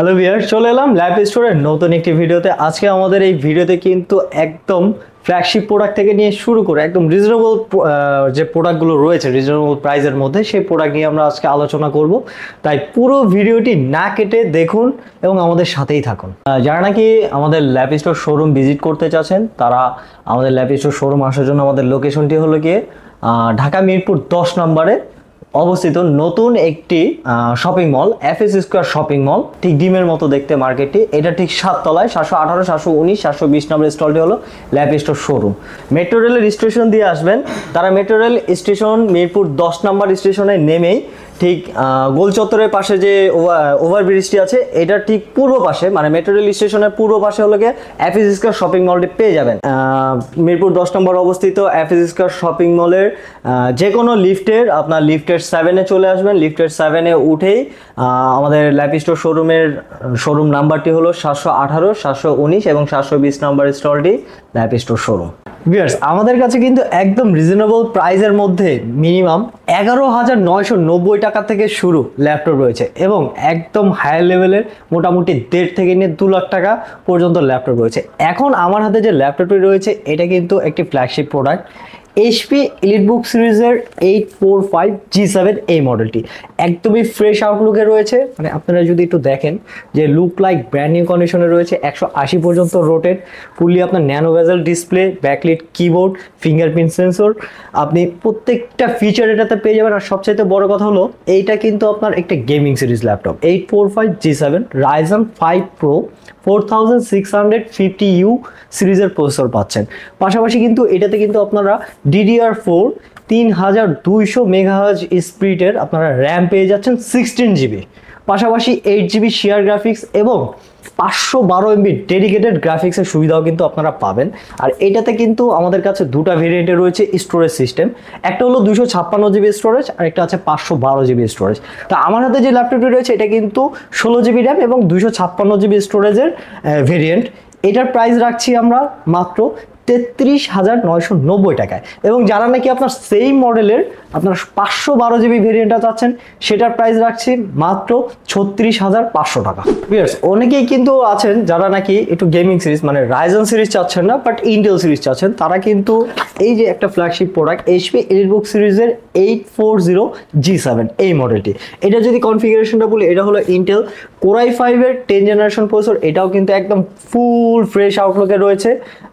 Hello viewer, চলে এলাম lab স্টোরের নতুন একটি ভিডিওতে। আজকে আমাদের এই ভিডিওতে কিন্তু একদম ফ্ল্যাগশিপ প্রোডাক্ট থেকে নিয়ে শুরু করে একদম রিজনেবল যে প্রোডাক্টগুলো রয়েছে রিজনেবল প্রাইসের মধ্যে, সেই প্রোডাক্ট নিয়ে আমরা আজকে আলোচনা করব। তাই পুরো ভিডিওটি না কেটে দেখুন এবং আমাদের সাথেই থাকুন। যারা নাকি আমাদের ল্যাব স্টোর শোরুম ভিজিট করতে চাচ্ছেন, তারা আমাদের ল্যাব স্টোর শোরুম আসার জন্য আমাদের লোকেশনটি হলো গিয়ে ঢাকা মিরপুর 10 নম্বরে অবস্থিত নতুন একটি shopping mall, FS square shopping mall. ঠিক ডিমের মতো দেখতে মার্কেটটি, এটা ঠিক 7 তলায় 718, 719, 720 নম্বর স্টলটি হলো ল্যাব স্টোর শোরুম। মেট্রো রেলের স্টেশন দিয়ে আসবেন, তারা মেট্রো রেল স্টেশন মিরপুর 10 নম্বর স্টেশনে নেমেই ঠিক গোল চত্বরের পাশে যে ওভারব্রিজটি আছে, এটা ঠিক পূর্ব পাশে, মানে মেট্রো রেল স্টেশনের পূর্ব পাশে হলো গিয়ে এফএস স্কয়ার শপিং মলটি পেয়ে যাবেন। মিরপুর 10 নম্বর অবস্থিত এফএস স্কয়ার শপিং মলের যে কোনো লিফটের, আপনার লিফটের 7-এ চলে আসবেন। লিফটের 7-এ উঠেই আমাদের ল্যাব স্টোর শোরুমের শোরুম নাম্বারটি হলো 718, 719 এবং 720 নম্বর স্টলটি ল্যাব স্টোর শোরুম। ভিউয়ার্স, আমাদের কাছে কিন্তু একদম রিজনেবল প্রাইসের মধ্যে মিনিমাম 11,990 টাকা থেকে শুরু ল্যাপটপ রয়েছে এবং একদম হাই লেভেলের মোটামুটি 1.5 থেকে নিয়ে 2 লাখ টাকা পর্যন্ত ল্যাপটপ রয়েছে। এখন আমার হাতে যে ল্যাপটপটি রয়েছে, এটা কিন্তু একটি ফ্ল্যাগশিপ প্রোডাক্ট, এইচপি এলিটবুক সিরিজের 845 G7 এই মডেলটি একদমই ফ্রেশ আউটলুকে রয়েছে। মানে আপনারা যদি একটু দেখেন যে লুক লাইক ব্র্যান্ড নিউ কন্ডিশনে রয়েছে, 180 পর্যন্ত রোটেট, ফুললি আপনার ন্যানো বেজেল display, backlit keyboard, fingerprint sensor, আপনি প্রত্যেকটা ফিচার এটাতে পেয়ে যাবেন। আর সবচাইতে বড় কথা হলো, এইটা কিন্তু আপনার একটা gaming series laptop, 845 G7 Ryzen 5 Pro 4650U সিরিজের প্রসেসর পাচ্ছেন। পাশাপাশি কিন্তু এটাতে কিন্তু আপনারা DDR4 3200 মেগাহার্জ স্পিডের আপনারা র্যাম পেয়ে যাচ্ছেন 16 জিবি, পাশাপাশি 8 জিবি শেয়ার গ্রাফিক্স এবং 512 MB ডেডিকেটেড গ্রাফিক্সের সুবিধাও কিন্তু আপনারা পাবেন। আর এটাতে কিন্তু আমাদের কাছে দুটো ভেরিয়েন্টে রয়েছে স্টোরেজ সিস্টেম, একটা হলো 256 জিবি স্টোরেজ আর একটা আছে 512 জিবি স্টোরেজ। তো আমার হাতে যে ল্যাপটপটি রয়েছে, এটা কিন্তু 16 জিবি র্যাম এবং 256 জিবি স্টোরেজের ভেরিয়েন্ট। এটার প্রাইস রাখছি আমরা মাত্র 33,990 টাকায়। এবং যারা নাকি আপনার সেই মডেলের আপনার 512 জিবি ভেরিয়েন্টটা চাচ্ছেন, সেটার প্রাইস রাখছি মাত্র 36,500 টাকা। ভিউয়ার্স, অনেকেই কিন্তু আছেন যারা নাকি একটু গেমিং সিরিজ মানে রাইজেন সিরিজ চাচ্ছেন না, বাট ইন্টেল সিরিজ চাচ্ছেন। তারা কিন্তু এই যে একটা ফ্ল্যাগশিপ প্রোডাক্ট এইচপি এলিটবুক সিরিজের 840 G7 এই মডেলটি, এটা যদি কনফিগারেশনটা বলি, এটা হলো ইন্টেল Core i5 এর 10 জেনারেশন প্রসেসর। এটাও কিন্তু একদম ফুল ফ্রেশ আউটলুকে রয়েছে,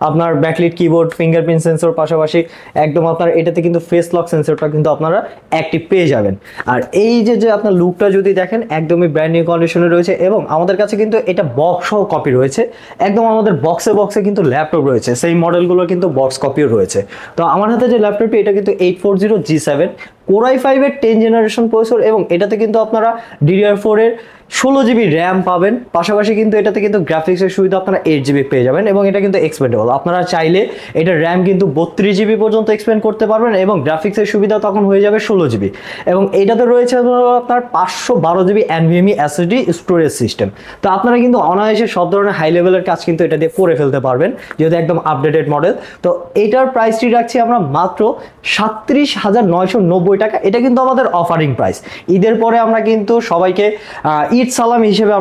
আপনার ব্যাকলিট কিবোর্ড, ফিঙ্গারপ্রিন্ট সেন্সর, পাশাপাশি একদম আপনার এটাতে কিন্তু ফেস লক সেন্সরটা কিন্তু আপনারা অ্যাক্টিভ পেয়ে যাবেন। আর এই যে আপনার লুকটা যদি দেখেন, একদমই ব্র্যান্ড নিউ কন্ডিশনে রয়েছে এবং আমাদের কাছে কিন্তু এটা বক্স সহ কপি রয়েছে। একদম আমাদের বক্সে কিন্তু ল্যাপটপ রয়েছে, সেই মডেলগুলো কিন্তু বক্স কপিও রয়েছে। তো আমার হাতে যে ল্যাপটপটি, এটা কিন্তু 840 G7 Core i5 এর 10 জেনারেশন প্রসেসর এবং এটাতে কিন্তু আপনারা DDR4 এর 16 জিবি র্যাম পাবেন। পাশাপাশি কিন্তু এটাতে কিন্তু গ্রাফিক্সের সুবিধা আপনারা 8 জিবি পেয়ে যাবেন এবং এটা কিন্তু এক্সপেন্ডেবল। আপনারা চাইলে এটা র্যাম কিন্তু 32 জিবি পর্যন্ত এক্সপেন্ড করতে পারবেন এবং গ্রাফিক্সের সুবিধা তখন হয়ে যাবে 16 জিবি। এবং এটাতে রয়েছে আপনার 512 GB NVMe SSD storage system. তো আপনারা কিন্তু অনায়াসে সব ধরনের হাই লেভেলের কাজ কিন্তু এটা দিয়ে করে ফেলতে পারবেন, যেহেতু একদম আপডেটেড মডেল। তো এইটার প্রাইসটি রাখছি আমরা মাত্র 37,990 টাকা। এটা কিন্তু আমাদের অফারিং প্রাইস। ঈদের পরে আমরা কিন্তু সবাইকে ঈদ সালামি হিসেবে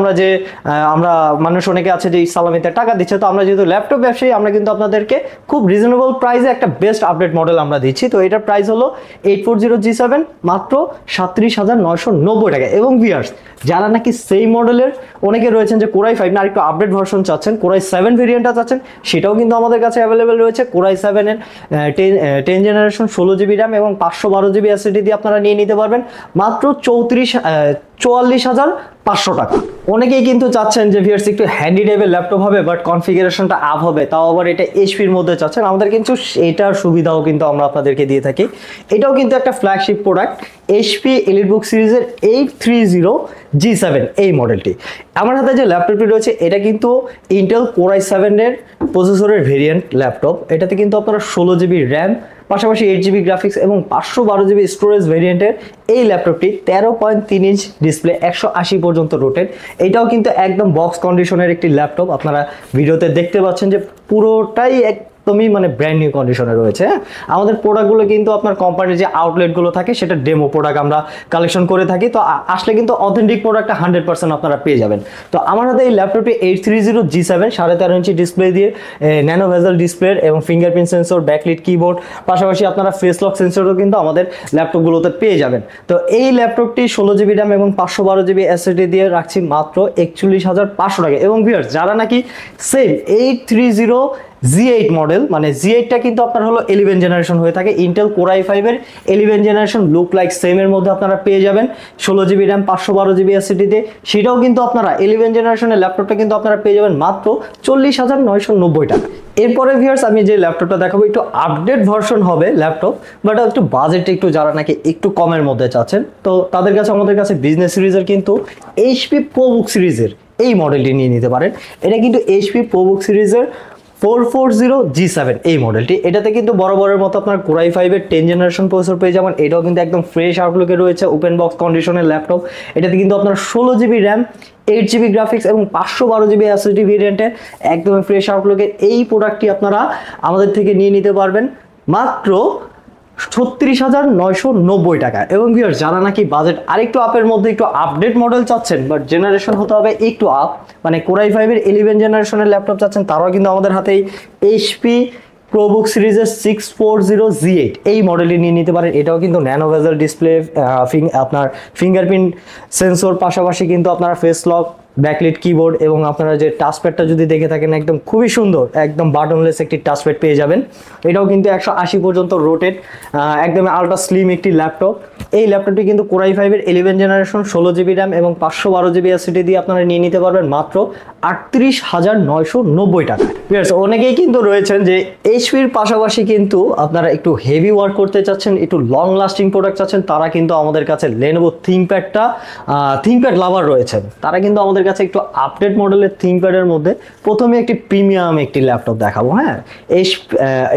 আমরা মানুষ অনেকে আছে যে ঈদ সালামিতে টাকা দিচ্ছে, তো আমরা যেহেতু ল্যাপটপ ব্যবসায়ী, আমরা কিন্তু আপনাদেরকে খুব রিজনেবল প্রাইসে একটা বেস্ট আপডেট মডেল আমরা দিচ্ছি। তো এটার প্রাইস হলো 840 G7 মাত্র 37,990 টাকা। এবং ভিউয়ার্স, যারা নাকি সেই মডেলের অনেকে রয়েছেন যে Core i5 না আরেকটু আপডেট ভার্সন চাচ্ছেন, Core i7 ভেরিয়েন্টটা চাচ্ছেন, সেটাও কিন্তু আমাদের কাছে অ্যাভেলেবেল রয়েছে। Core i7 এর 10 জেনারেশন 16 জিবি র্যাম এবং 512 জিবি SSD দিয়ে আপনারা নিয়ে নিতে পারবেন মাত্র 44,500 টাকা। অনেকেই কিন্তু চাচ্ছেন যে ভিউয়ার্স একটু হ্যান্ডি টাইপের ল্যাপটপ হবে, বাট কনফিগারেশনটা আপ হবে, তাও আবার এটা এইচপির মধ্যে চাচ্ছেন, আমাদের কিন্তু এটার সুবিধাও কিন্তু আমরা আপনাদেরকে দিয়ে থাকি। এটাও কিন্তু একটা ফ্ল্যাগশিপ প্রোডাক্ট, এইচপি এলিটবুক সিরিজের 830 G7 এই মডেলটি। আমার হাতে যে ল্যাপটপটি রয়েছে, এটা কিন্তু ইন্টেল Core i7 এর প্রসেসরের ভেরিয়েন্ট ল্যাপটপ। এটাতে কিন্তু আপনারা 16 জিবি র্যাম, পাশাপাশি 8 জিবি গ্রাফিক্স এবং 512 জিবি স্টোরেজ ভেরিয়েন্টের এই ল্যাপটপটি 13.3 ইঞ্চ ডিসপ্লে, 180 পর্যন্ত রোটেট। এটাও কিন্তু একদম বক্স কন্ডিশনের একটি ল্যাপটপ। আপনারা ভিডিওতে দেখতে পাচ্ছেন যে পুরোটাই একদমই মানে ব্র্যান্ড নিউ কন্ডিশনে রয়েছে। আমাদের প্রোডাক্টগুলো কিন্তু আপনার কোম্পানির যে আউটলেটগুলো থাকে সেটা ডেমো প্রোডাক্ট আমরা কালেকশন করে থাকি। তো আসলে কিন্তু অথেন্টিক প্রোডাক্টটা 100% আপনারা পেয়ে যাবেন। তো আমার হাতে এই ল্যাপটপটি 830 G7 13.5 ইঞ্চি ডিসপ্লে দিয়ে ন্যানো ভেজেল ডিসপ্লে এবং ফিঙ্গারপ্রিন্ট সেন্সর, ব্যাকলিট কিবোর্ড, পাশাপাশি আপনারা ফেস লক সেন্সরও কিন্তু আমাদের ল্যাপটপগুলোতে পেয়ে যাবেন। তো এই ল্যাপটপটি 16 GB র্যাম এবং 512 GB SSD দিয়ে রাখছি মাত্র 41,500 টাকা। এবং ভিউয়ার্স, যারা নাকি সেম 830 G8 মডেল, মানে G8টা কিন্তু আপনার হলো 11 জেনারেশন হয়ে থাকে, ইন্টেল কোর i5 এর 11 জেনারেশন লুক লাইক সেম এর মধ্যে আপনারা পেয়ে যাবেন 16 GB র্যাম 512 GB SSD তে। সেটাও কিন্তু আপনারা 11 জেনারেশনের ল্যাপটপটা কিন্তু আপনারা পেয়ে যাবেন মাত্র 40,990 টাকা। এরপরে ভিউয়ার্স, আমি যে ল্যাপটপটা দেখাবো একটু আপডেট ভার্সন হবে ল্যাপটপ, বাট একটু বাজেট একটু যারা নাকি একটু কমের মধ্যে চাচ্ছেন, তো তাদের কাছে আমাদের কাছে বিজনেস সিরিজের কিন্তু HP ProBook সিরিজের এই মডেলটি নিয়ে নিতে পারেন। এটা কিন্তু HP ProBook সিরিজের 440 G7 এই মডেলটি। এটাতে কিন্তু বরাবরের মতো আপনার কোর i5 এর 10 জেনারেশন প্রসেসর পেয়ে যাবেন। এটাও কিন্তু একদম ফ্রেশ আউটলুকে রয়েছে, ওপেন বক্স কন্ডিশনের ল্যাপটপ। এটাতে কিন্তু আপনার 16 GB র্যাম, 8 GB গ্রাফিক্স এবং 512 GB SSD ভেরিয়েন্টের একদম ফ্রেশ আউটলুকের এই প্রোডাক্টটি আপনারা আমাদের থেকে নিয়ে নিতে পারবেন মাত্র 36,990 টাকা। এবং ভিউয়ার্স, যারা নাকি বাজেট আরেকটু আপের মধ্যে একটু আপডেট মডেল চাচ্ছেন, বাট জেনারেশন হতে হবে একটু আপ, মানে কোর i5 এর 11 জেনারেশনের ল্যাপটপ চাচ্ছেন, তারাও কিন্তু আমাদের হাতেই HP ProBook সিরিজের 640 G8 এই মডেলটি নিয়ে নিতে পারেন। এটাও কিন্তু ন্যানো ভেজেল ডিসপ্লে, আপনার ফিঙ্গারপ্রিন্ট সেন্সর, পাশাপাশি কিন্তু আপনারা ফেস লক, ব্যাকলিট কিবোর্ড এবং আপনারা যে টাচপ্যাডটা যদি দেখে থাকেন একদম খুবই সুন্দর, একদম বাটনলেস একটি টাচপ্যাড পেয়ে যাবেন। এটাও কিন্তু 180 পর্যন্ত রোটেট, একদম আলট্রা স্লিম একটি ল্যাপটপ। এই ল্যাপটপটি কিন্তু কোর i5 এর 11 জেনারেশন 16 GB র্যাম এবং 512 GB SSD দিয়ে আপনারা নিয়ে নিতে পারবেন মাত্র 38,990 টাকা। অনেকেই কিন্তু রয়েছেন যে HPর পাশাপাশি কিন্তু আপনারা একটু হেভি ওয়ার্ক করতে চাচ্ছেন, একটু লং লাস্টিং প্রোডাক্ট চাচ্ছেন, তারা কিন্তু আমাদের কাছে Lenovo ThinkPad লাভার রয়েছেন। তারা কিন্তু আমাদের কাছে একটু আপডেট মডেলের ThinkPad-এর মধ্যে প্রথমে একটি প্রিমিয়াম একটি ল্যাপটপ দেখাবো। হ্যাঁ,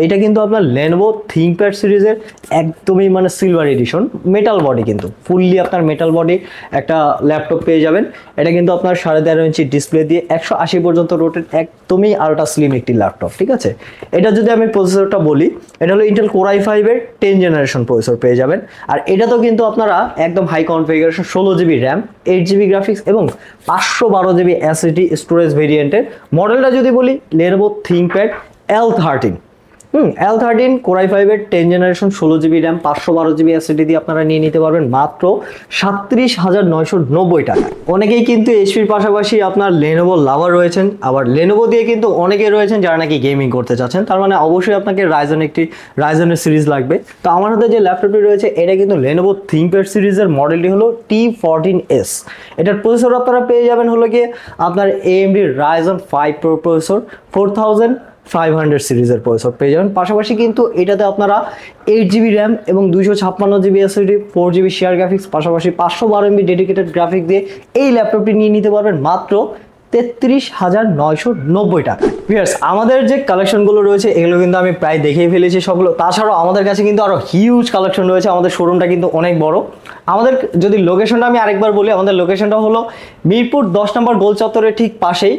এটা কিন্তু আপনার Lenovo ThinkPad সিরিজের একদমই মানে সিলভার এডিশন, মেটাল বডি, কিন্তু ফুললি আপনার মেটাল বডি একটা ল্যাপটপ পেয়ে যাবেন। এটা কিন্তু আপনার 13.5 ইঞ্চি ডিসপ্লে দিয়ে 180 পর্যন্ত রোটেট, একদমই আলট্রা স্লিম একটি ল্যাপটপ। ঠিক আছে, এটা যদি আমি প্রসেসরটা বলি, এটা হলো ইন্টেল কোর i5 এর 10 জেনারেশন প্রসেসর পেয়ে যাবেন। আর এটাতেও কিন্তু আপনারা একদম high configuration 16 GB RAM, 8 GB graphics এবং 512 GB SSD স্টোরেজ ভেরিয়েন্টের। মডেলটা যদি বলি, Lenovo ThinkPad L13 L13 core i5 এর 10 generation 16 GB RAM, 512 GB SSD দিয়ে আপনারা নিয়ে নিতে পারবেন মাত্র 37,990 টাকা। অনেকেই কিন্তু HPর পাশাপাশি আপনার Lenovo লাভার রয়েছেন, আবার Lenovo দিয়ে কিন্তু অনেকেই রয়েছেন যারা নাকি গেমিং করতে চাচ্ছেন, তার মানে অবশ্যই আপনাকে রাইজেনের সিরিজ লাগবে। তো আমার হাতে যে ল্যাপটপটি রয়েছে এটা কিন্তু Lenovo ThinkPad সিরিজের মডেলটি হলো T14S। এটার প্রসেসর আপনারা পেয়ে যাবেন হলো গিয়ে আপনার AMD Ryzen 5 Pro প্রসেসর 4500 সিরিজের প্রসেসর পেয়ে যাবেন। পাশাপাশি কিন্তু এটাতে আপনারা 8 GB র্যাম এবং 256 GB SSD, 4 GB share graphics, পাশাপাশি 512 MB ডেডিকেটেড গ্রাফিক দিয়ে এই ল্যাপটপটি নিয়ে নিতে পারবেন মাত্র 33,990 টাকা। ভিউয়ার্স, আমাদের যে কালেকশনগুলো রয়েছে এগুলো কিন্তু আমি প্রায় দেখেই ফেলেছি সবগুলো। তাছাড়াও আমাদের কাছে কিন্তু আরো হিউজ কালেকশন রয়েছে, আমাদের শোরুমটা কিন্তু অনেক বড়। আমাদের যদি লোকেশনটা আমি আরেকবার বলি, আমাদের লোকেশনটা হলো মিরপুর 10 নম্বর গোল চত্বরের ঠিক পাশেই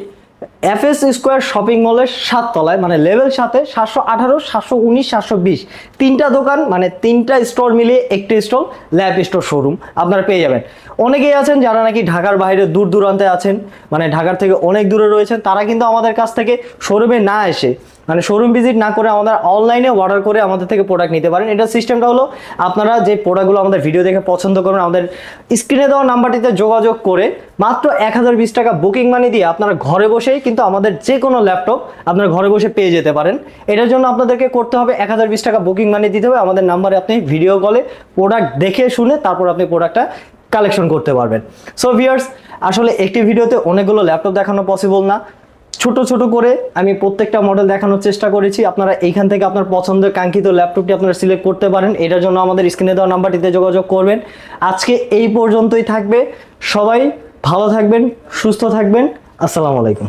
FS স্কোয়ার শপিং মলের 7 তলায়, মানে লেভেল 7-এ 718, 719, 720 তিনটা দোকান, মানে তিনটা স্টোর মিলিয়ে একটি স্টোর ল্যাব স্টোর শোরুম আপনারা পেয়ে যাবেন। অনেকেই আছেন যারা নাকি ঢাকার বাইরে দূর দূরান্তে আছেন, মানে ঢাকার থেকে অনেক দূরে রয়েছেন, তারা কিন্তু আমাদের কাছ থেকে শোরুমে না এসে, মানে শোরুম ভিজিট না করে আমাদের অনলাইনে অর্ডার করে আমাদের থেকে প্রোডাক্ট নিতে পারেন। এটা সিস্টেমটা হলো, আপনারা যে প্রোডাক্টগুলো আমাদের ভিডিও দেখে পছন্দ করবেন, আমাদের স্ক্রিনে দেওয়া নাম্বারটিতে যোগাযোগ করে মাত্র 1020 টাকা বুকিং মানি দিয়ে আপনারা ঘরে বসেই কিন্তু আমাদের যে কোনো ল্যাপটপ আপনারা ঘরে বসে পেয়ে যেতে পারেন। এটার জন্য আপনাদেরকে করতে হবে 1020 টাকা বুকিং মানি দিতে হবে। আমাদের নাম্বারে আপনি ভিডিও কলে প্রোডাক্ট দেখে শুনে তারপর আপনি প্রোডাক্টটা কালেকশন করতে পারবেন। সো ভিউয়ার্স, আসলে একটি ভিডিওতে অনেকগুলো ল্যাপটপ দেখানো পসিবল না, ছোট ছোট করে আমি প্রত্যেকটা মডেল দেখানোর চেষ্টা করেছি। আপনারা এইখান থেকে আপনার পছন্দের কাঙ্ক্ষিত ল্যাপটপটি আপনারা সিলেক্ট করতে পারেন। এটার জন্য আমাদের স্ক্রিনে দেওয়া নাম্বারটিতে যোগাযোগ করবেন। আজকে এই পর্যন্তই থাকবে। সবাই ভালো থাকবেন, সুস্থ থাকবেন। আসসালামু আলাইকুম।